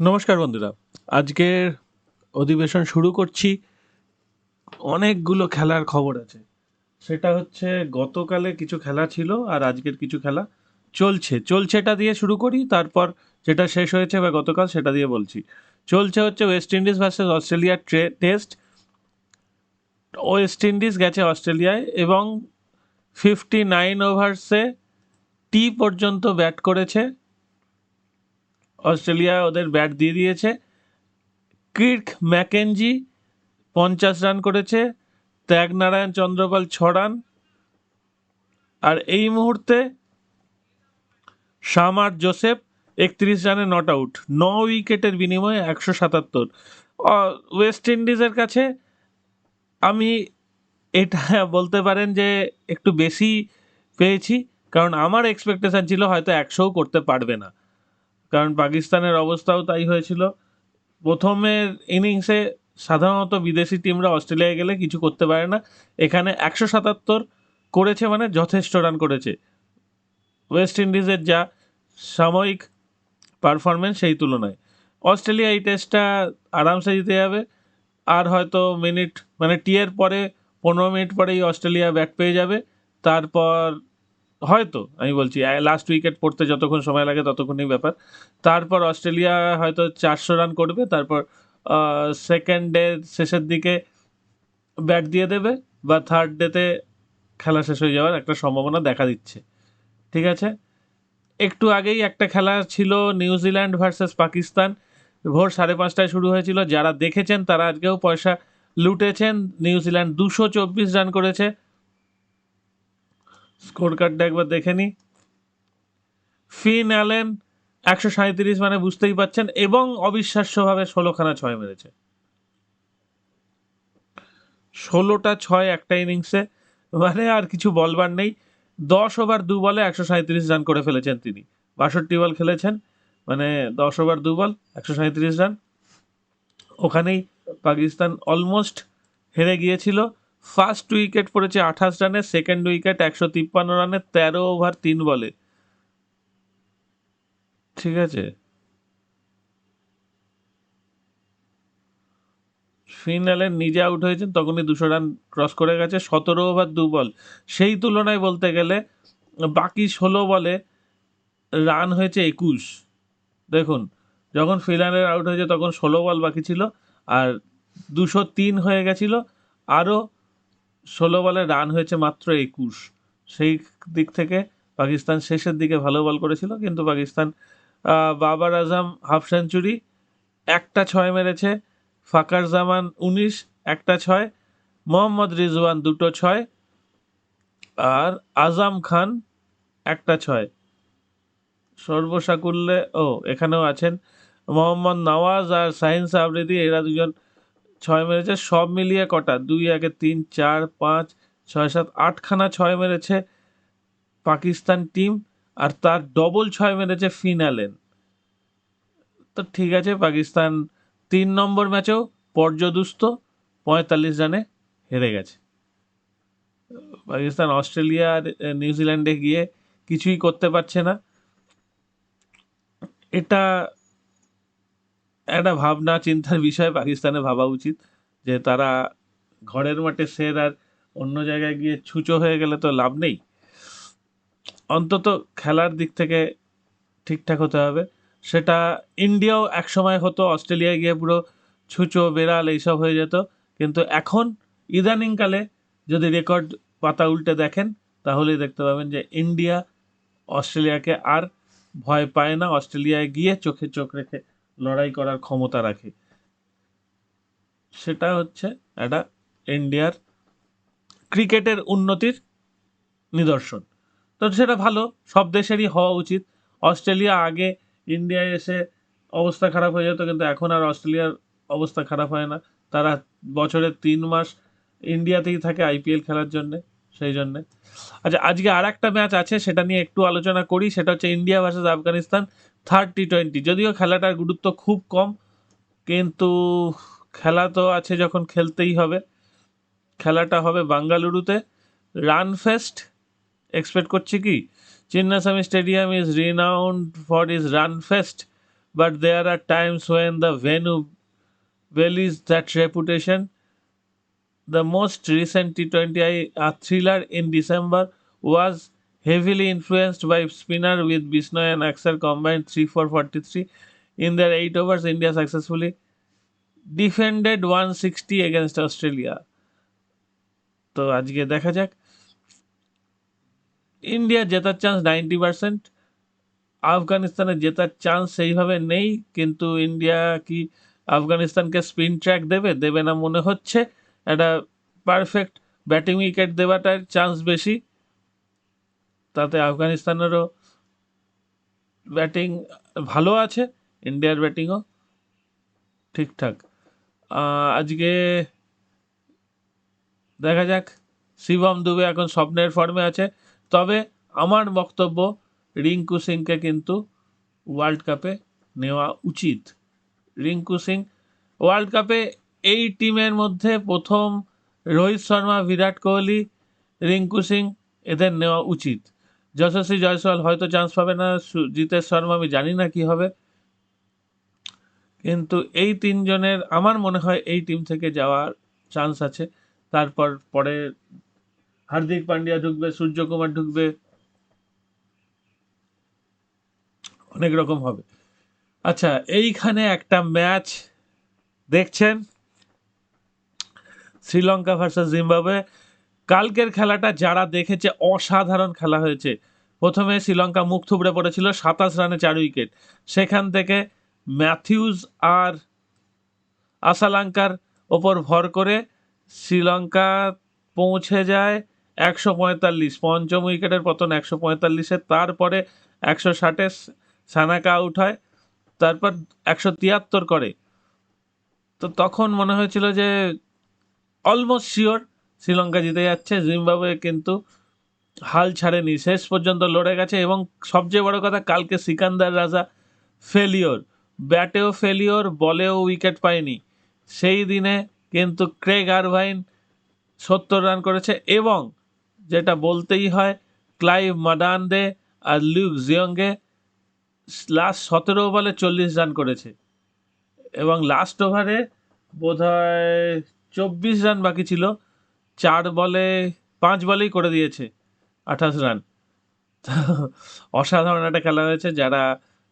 নমস্কার বন্ধুরা, আজকের অধিবেশন শুরু করছি। অনেকগুলো খেলার খবর আছে। সেটা হচ্ছে গতকালে কিছু খেলা ছিল আর আজকের কিছু খেলা চলছেটা দিয়ে শুরু করি, তারপর যেটা শেষ হয়েছে বা গতকাল সেটা দিয়ে বলছি। চলছে হচ্ছে ওয়েস্ট ইন্ডিজ ভার্সেস অস্ট্রেলিয়ার টেস্ট। ওয়েস্ট ইন্ডিজ গেছে অস্ট্রেলিয়ায় এবং 59 ওভার্সে পর্যন্ত ব্যাট করেছে। অস্ট্রেলিয়া ওদের ব্যাট দিয়ে দিয়েছে। কির্ক ম্যাকেঞ্জি 50 রান করেছে, ত্যাগনারায়ণ চন্দ্রপাল 6 রান, আর এই মুহূর্তে শামার জোসেফ 31 রানে নট আউট। 9 উইকেটের বিনিময়ে 177। ওয়েস্ট ইন্ডিজের কাছে আমি এটা বলতে পারেন যে একটু বেশি পেয়েছি, কারণ আমার এক্সপেকটেশন ছিল হয়তো 100ও করতে পারবে না, কারণ পাকিস্তানের অবস্থাও তাই হয়েছিল। প্রথমের ইনিংসে সাধারণত বিদেশি টিমরা অস্ট্রেলিয়ায় গেলে কিছু করতে পারে না, এখানে 177 করেছে মানে যথেষ্ট রান করেছে। ওয়েস্ট ইন্ডিজের যা সাময়িক পারফরমেন্স সেই তুলনায় অস্ট্রেলিয়া এই টেস্টটা আরামসে জিতে যাবে। আর হয়তো মিনিট মানে টিয়ের পরে 15 মিনিট পরেই অস্ট্রেলিয়া ব্যাট পেয়ে যাবে। তারপর হয়তো আমি বলছি লাস্ট উইকেট পড়তে যতক্ষণ সময় লাগে ততক্ষণই ব্যাপার। তারপর অস্ট্রেলিয়া হয়তো 400 রান করবে, তারপর সেকেন্ড ডে শেষের দিকে ব্যাট দিয়ে দেবে বা থার্ড ডেতে খেলা শেষ হয়ে যাওয়ার একটা সম্ভাবনা দেখা দিচ্ছে। ঠিক আছে, একটু আগেই একটা খেলা ছিল নিউজিল্যান্ড ভার্সেস পাকিস্তান, ভোর 5:30টায় শুরু হয়েছিল। যারা দেখেছেন তারা আজকেও পয়সা লুটেছেন। নিউজিল্যান্ড 224 রান করেছে। স্কোর কার্ডটা একবার দেখে নি। ফিন অ্যালেন 137, মানে বুঝতেই পাচ্ছেন, এবং অবিশ্বাস্যভাবে 16খানা ছয় মেরেছে। 16টা ছয় একটা ইনিংসে, মানে আর কিছু বলবার নেই। 10 ওভার 2 বলে 137 রান করে ফেলেছেন তিনি। 62 বল খেলেছেন, মানে 10 ওভার 2 বল 137 রান। ওখানেই পাকিস্তান অলমোস্ট হেরে গিয়েছিল। ফার্স্ট উইকেট পড়েছে 28 রানে, সেকেন্ড উইকেট 153 রানে, 13 ওভার 3 বলে। ঠিক আছে, ফিন অ্যালেন নিজে আউট হয়েছেন তখনই 200 রান ক্রস করে গেছে। 17 ওভার 2 বল, সেই তুলনায় বলতে গেলে বাকি 16 বলে রান হয়েছে 21। দেখুন, যখন ফিন অ্যালেন আউট হয়েছে তখন 16 বল বাকি ছিল আর 203 হয়ে গেছিল। আরও 16 বলে রান হয়েছে মাত্র 21। সেই দিক থেকে পাকিস্তান শেষের দিকে ভালো বল করেছিল, কিন্তু পাকিস্তান বাবার আজম হাফ সেঞ্চুরি, একটা ছয় মেরেছে। ফাকার জামান 19, একটা ছয়। মোহাম্মদ রিজওয়ান 2টো ছয়, আর আজম খান একটা ছয়। সর্বসাকুল্যে এখানেও আছেন মোহাম্মদ নওয়াজ আর শাহিন আফ্রিদি, এরা দুজন ছয় মেরেছে। সব মিলিয়ে কটা, 2 1 3 4 5 6 7 8খানা ছয় মেরেছে পাকিস্তান টিম, আর তার ডবল ছয় মেরেছে ফিন অ্যালেন। তো ঠিক আছে, পাকিস্তান 3 নম্বর ম্যাচেও পর্যদুস্ত 45 রানে হেরে গেছে। পাকিস্তান অস্ট্রেলিয়া আর নিউজিল্যান্ডে গিয়ে কিছুই করতে পারছে না। এটা একটা ভাবনা চিন্তার বিষয়, পাকিস্তানে ভাবা উচিত যে তারা ঘরের মাঠে সের, আর অন্য জায়গায় গিয়ে ছুঁচো হয়ে গেলে তো লাভ নেই। অন্তত খেলার দিক থেকে ঠিকঠাক হতে হবে। সেটা ইন্ডিয়াও একসময় হতো, অস্ট্রেলিয়ায় গিয়ে পুরো ছুঁচো বেড়াল এইসব হয়ে যেত। কিন্তু এখন ইদানিংকালে যদি রেকর্ড পাতা উল্টে দেখেন তাহলেই দেখতে পাবেন যে ইন্ডিয়া অস্ট্রেলিয়াকে আর ভয় পায় না, অস্ট্রেলিয়ায় গিয়ে চোখে চোখ রেখে লড়াই করার ক্ষমতা রাখে। সেটা হচ্ছে একটা ইন্ডিয়ার ক্রিকেটের উন্নতির নিদর্শন। তো সেটা ভালো, সব দেশেরই হওয়া উচিত। অস্ট্রেলিয়া আগে ইন্ডিয়ায় এসে অবস্থা খারাপ হয়ে যেত, কিন্তু এখন আর অস্ট্রেলিয়ার অবস্থা খারাপ হয় না। তারা বছরে 3 মাস ইন্ডিয়াতেই থাকে আইপিএল খেলার জন্যে, সেই জন্যে। আচ্ছা, আজকে আর একটা ম্যাচ আছে, সেটা নিয়ে একটু আলোচনা করি। সেটা হচ্ছে India versus Afghanistan, third T20. যদিও খেলাটার গুরুত্ব খুব কম, কিন্তু খেলা তো আছে যখন খেলতেই হবে। খেলাটা হবে বাঙ্গালুরুতে, রানফেস্ট এক্সপেক্ট করছি কি। Chinnaswamy stadium is renowned for is run fest, but there are times when the venue belies that reputation. The most recent T20I thriller in December was heavily influenced by spinner with Bisnoy and Axar combined 3 for 43. In their 8 overs, India successfully defended 160 against Australia. তো আজকে দেখা যাক, India জেতার chance 90%, আফগানিস্তানের জেতার chance সেইভাবে নেই, কিন্তু ইন্ডিয়া কি আফগানিস্তানকে স্পিন ট্র্যাক দেবে দেবে না মনে হচ্ছে। একটা পারফেক্ট ব্যাটিং উইকেট দেওয়াটার চান্স বেশি, তাতে আফগানিস্তানেরও ব্যাটিং ভালো আছে, ইন্ডিয়ার ব্যাটিংও ঠিকঠাক। আজকে দেখা যাক, শিবম দুবে এখন স্বপ্নের ফর্মে আছে, তবে আমার বক্তব্য রিঙ্কু সিংকে কিন্তু ওয়ার্ল্ড কাপে নেওয়া উচিত। রিঙ্কু সিং ওয়ার্ল্ড কাপে এই টিমের মধ্যে প্রথম, রোহিত শর্মা, বিরাট কোহলি, রিঙ্কু সিং এদের নেওয়া উচিত। যশস্বী জয়সওয়াল হয়তো চান্স পাবে না, জিতেশ শর্মা আমি জানি না কি হবে, কিন্তু এই তিনজনের আমার মনে হয় এই টিম থেকে যাওয়ার চান্স আছে। তারপর পরে হার্দিক পান্ডিয়া ঢুকবে, সূর্যকুমার ঢুকবে, অনেক রকম হবে। আচ্ছা, এইখানে একটা ম্যাচ দেখছেন, শ্রীলঙ্কা ভার্সাস জিম্বাবুয়ে। কালকের খেলাটা যারা দেখেছে, অসাধারণ খেলা হয়েছে। প্রথমে শ্রীলঙ্কা মুখ থুবড়ে পড়েছিল 27 রানে 4 উইকেট, সেখান থেকে ম্যাথিউজ আর আসালাঙ্কার ওপর ভর করে শ্রীলঙ্কা পৌঁছে যায় 145, পঞ্চম উইকেটের পতন 145-এ, তারপরে 160-এ সানাকা আউট হয়, তারপর 173 করে। তো তখন মনে হয়েছিল যে অলমোস্ট শিওর শ্রীলঙ্কা জিতে যাচ্ছে। জিম্বাবুয়ে কিন্তু হাল ছাড়েনি, শেষ পর্যন্ত লড়ে গেছে। এবং সবচেয়ে বড় কথা, কালকে সিকান্দার রাজা ফেলিওর, ব্যাটেও ফেলিওর, বলেও উইকেট পায়নি। সেই দিনে কিন্তু ক্রেগ আরভাইন 70 রান করেছে, এবং যেটা বলতেই হয়, ক্লাইভ মাডানদে আর লিউক জিয়ংগে লাস্ট 17 বলে 40 রান করেছে, এবং লাস্ট ওভারে বোধহয় 24 রান বাকি ছিল, 5 বলেই করে দিয়েছে 28 রান। অসাধারণ একটা খেলা হয়েছে। যারা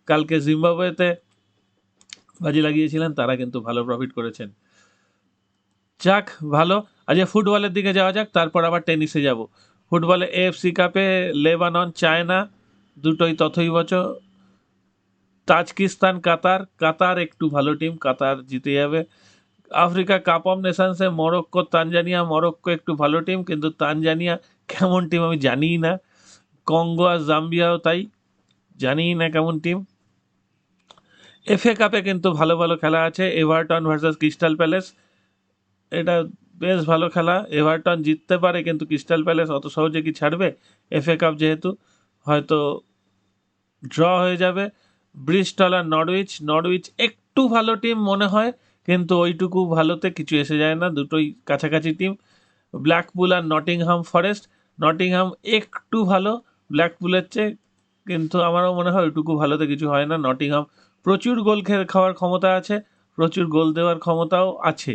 কালকে জিম্বাবুয়েতে বাজি লাগিয়েছিলেন তারা কিন্তু ভালো প্রফিট করেছেন। যাক, ভালো। আজকে ফুটবলের দিকে যাওয়া যাক, তারপর আবার টেনিসে যাব। ফুটবলে এএফসি কাপে লেবানন চায়না দুটোই তথৈবচ, তাজিকিস্তান কাতার একটু ভালো টিম, কাতার জিতে যাবে। আফ্রিকা কাপ অফ নেশনসে মরক্কো তানজানিয়া, মরক্কো একটু ভালো টিম, কিন্তু তানজানিয়া কেমন টিম আমি জানিই না। কঙ্গো আর জাম্বিয়াও তাই, জানিই না কেমন টিম। এফএ কাপে কিন্তু ভালো ভালো খেলা আছে, এভারটন ভার্সাস ক্রিস্টাল প্যালেস, এটা বেশ ভালো খেলা। এভারটন জিততে পারে, কিন্তু ক্রিস্টাল প্যালেস অত সহজে কি ছাড়বে? এফএ কাপ যেহেতু, হয়তো ড্র হয়ে যাবে। ব্রিস্টল আর নরউইচ একটু ভালো টিম মনে হয়, কিন্তু ওইটুকু ভালোতে কিছু এসে যায় না, দুটোই কাছাকাছি টিম। ব্ল্যাকপুল আর নটিংহাম ফরেস্ট, নটিংহাম একটু ভালো ব্ল্যাকপুলের চেয়ে, কিন্তু আমারও মনে হয় ওইটুকু ভালোতে কিছু হয় না। নটিংহাম প্রচুর গোল খাওয়ার ক্ষমতা আছে, প্রচুর গোল দেওয়ার ক্ষমতাও আছে,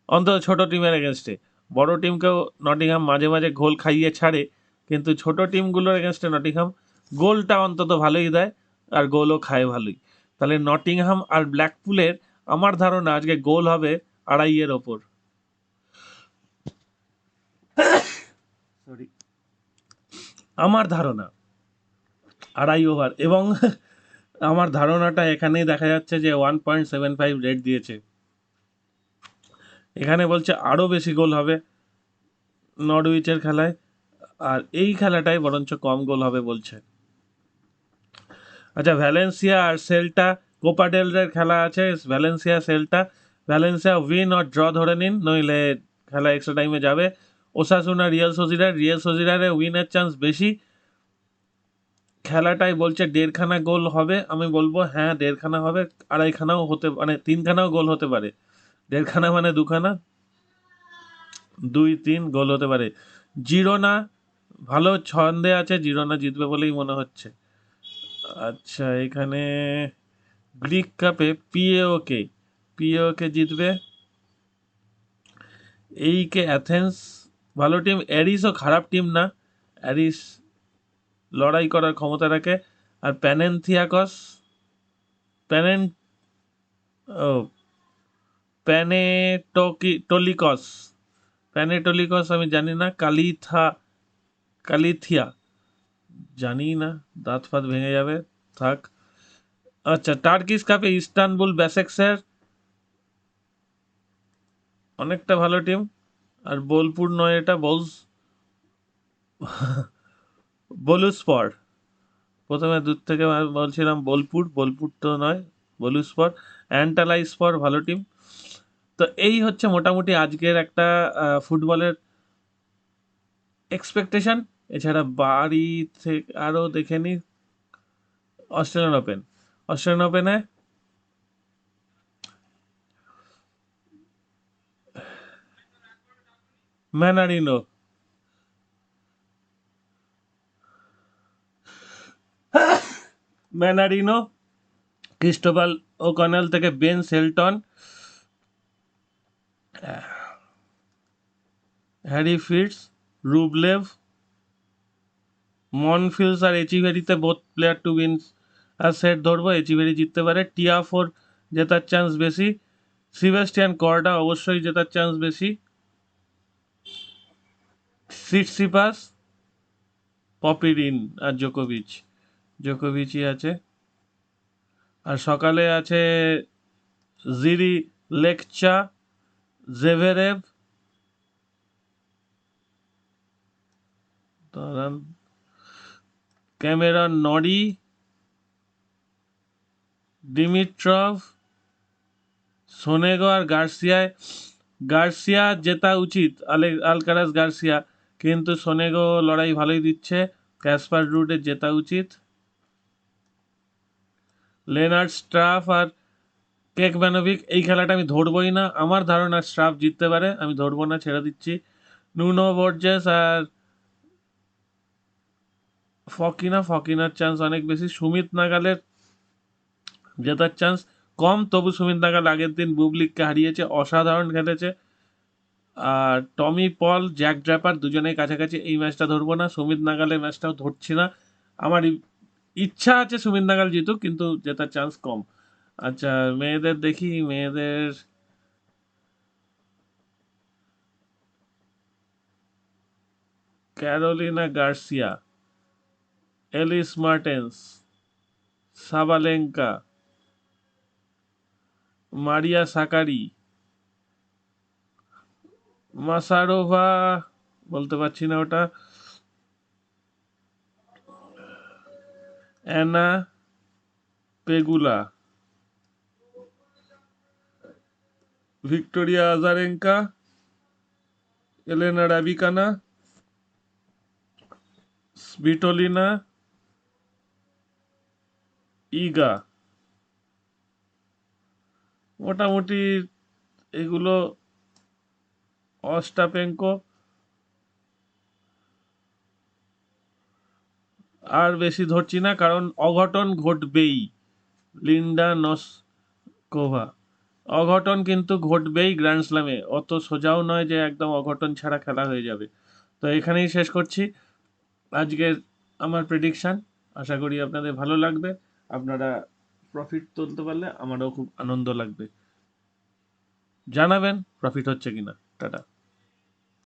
অন্তত ছোট টিমের এগেনস্টে। বড় টিমকেও নটিংহাম মাঝে মাঝে গোল খাইয়ে ছাড়ে, কিন্তু ছোট টিমগুলোর এগেনস্টে নটিংহাম গোলটা অন্তত ভালোই দেয়, আর গোলও খায় ভালোই। তাহলে নটিংহাম আর ব্ল্যাকপুলের আমার ধারণা আজকে গোল হবে 2.5-এর ওপর। সরি, আমার ধারণা 2.5 ওভার, এবং আমার ধারণাটা এখানেই দেখা যাচ্ছে যে 1.75 রেট দিয়েছে, এখানে বলছে আরও বেশি গোল হবে নরউইচের খেলায়, আর এই খেলাটাই বরঞ্চ কম গোল হবে বলছে। আচ্ছা, ভ্যালেন্সিয়া আর সেল্টা, কোপা ডেল রের খেলা আছে, ভ্যালেন্সিয়া উইন অর ড্র ধরে নিন, নইলে খেলা এক্সট্রা টাইমে যাবে। ওসাসুনা রিয়াল সোসিডাডে উইনের চান্স বেশি, খেলাটাই বলছে 1.5খানা গোল হবে, আমি বলবো হ্যাঁ 1.5খানা হবে, 2.5খানাও হতে, মানে 3খানাও গোল হতে পারে। 1.5খানা মানে 2খানা, 2-3 গোল হতে পারে। জিরোনা ভালো ছন্দে আছে, জিরোনা জিতবে বলেই মনে হচ্ছে। আচ্ছা, এখানে গ্রিক কাপে পিএওকে জিতবে। এইকে অ্যাথেন্স ভালো টিম, অ্যারিসও খারাপ টিম না, অ্যারিস লড়াই করার ক্ষমতা রাখে। আর প্যানেন ও প্যানেটলিকস প্যানেটলিকস আমি জানি না। কালিথিয়া জানি না, দাঁত ফাত ভেঙে যাবে, থাক। আচ্ছা, টার্কিশ কাপে ইস্তানবুল ব্যাসেকসের অনেকটা ভালো টিম। আর বোলপুর নয়, এটা বলুস্পর। প্রথমে দূর থেকে বলছিলাম বোলপুর তো নয়, বলুস্পর। অ্যান্টালাইস্পর ভালো টিম। তো এই হচ্ছে মোটামুটি আজকের একটা ফুটবলের এক্সপেকটেশন। এছাড়া বাড়ি থেকে আরও দেখে নিই। অস্ট্রেলিয়ান ওপেনে ম্যানারিনো ম্যানারিনো ক্রিস্টোবাল ওকনেল থেকে Ben Shelton, Harry Fritz, Rublev, Monfils আর এচিভেরিতে বোথ প্লেয়ার টু উইন। আর সেট ধরবো এচিভেরি জিততে পারে। টিয়াফোর জেতার চান্স বেশি। সিবাস্টিয়ান কর্ডা অবশ্যই জেতার চান্স বেশি। সিটসিপাস, পপিরিন আর জোকোভিচই আছে। আর সকালে আছে জিরি লেকচা, জেভেরেভ, দাঁড়ান, ক্যামেরন নরি, দিমিট্রভ, সোনেগো আর গার্সিয়া জেতা উচিত, আলকারাস গার্সিয়া, কিন্তু সোনেগো লড়াই ভালোই দিচ্ছে। ক্যাসপার রুডের জেতা উচিত। লেনার্ড স্ট্রাফ আর কেকম্যানোভিক, এই খেলাটা আমি ধরবই না, আমার ধারণা স্ট্রাফ জিততে পারে, আমি ধরবো না, ছেড়ে দিচ্ছি। নুনো বর্জেস আর ফকিনার চান্স অনেক বেশি। সুমিত নাগালের জেতার চান্স কম, তবু সুমিত নাগাল আগের দিন বুবলিককে হারিয়েছে, অসাধারণ খেলেছে। আর টমি পল, জ্যাক ড্র্যাপার দুজনেই কাছাকাছি, এই ম্যাচটা ধরবো না। সুমিত নাগালের ম্যাচটাও ধরছি না। আমার ইচ্ছা আছে সুমিত নাগাল জিতুক, কিন্তু জেতার চান্স কম। আচ্ছা, মেয়েদের দেখি। মেয়েদের Carolina Garcia, Elise Mertens, Sabalenka, Maria Sakkari, Masarova, বলতে পারছি না ওটা, Anna Pegula, Victoria Azarenka, Elena Rybakina, Svitolina, Iga. মোটামুটি এগুলো। অস্টাপেঙ্কো। আর বেশি ধরছি না, কারণ অঘটন ঘটবেই। লিন্ডা নস্কোভা, অঘটন কিন্তু ঘটবেই গ্র্যান্ড স্ল্যামে, অত সোজাও নয় যে একদম অঘটন ছাড়া খেলা হয়ে যাবে। তো এখানেই শেষ করছি আজকের আমার প্রেডিকশান। আশা করি আপনাদের ভালো লাগবে, আপনারা প্রফিট তুলতে পারলে আমারও খুব আনন্দ লাগবে। জানাবেন প্রফিট হচ্ছে কিনা। টাটা।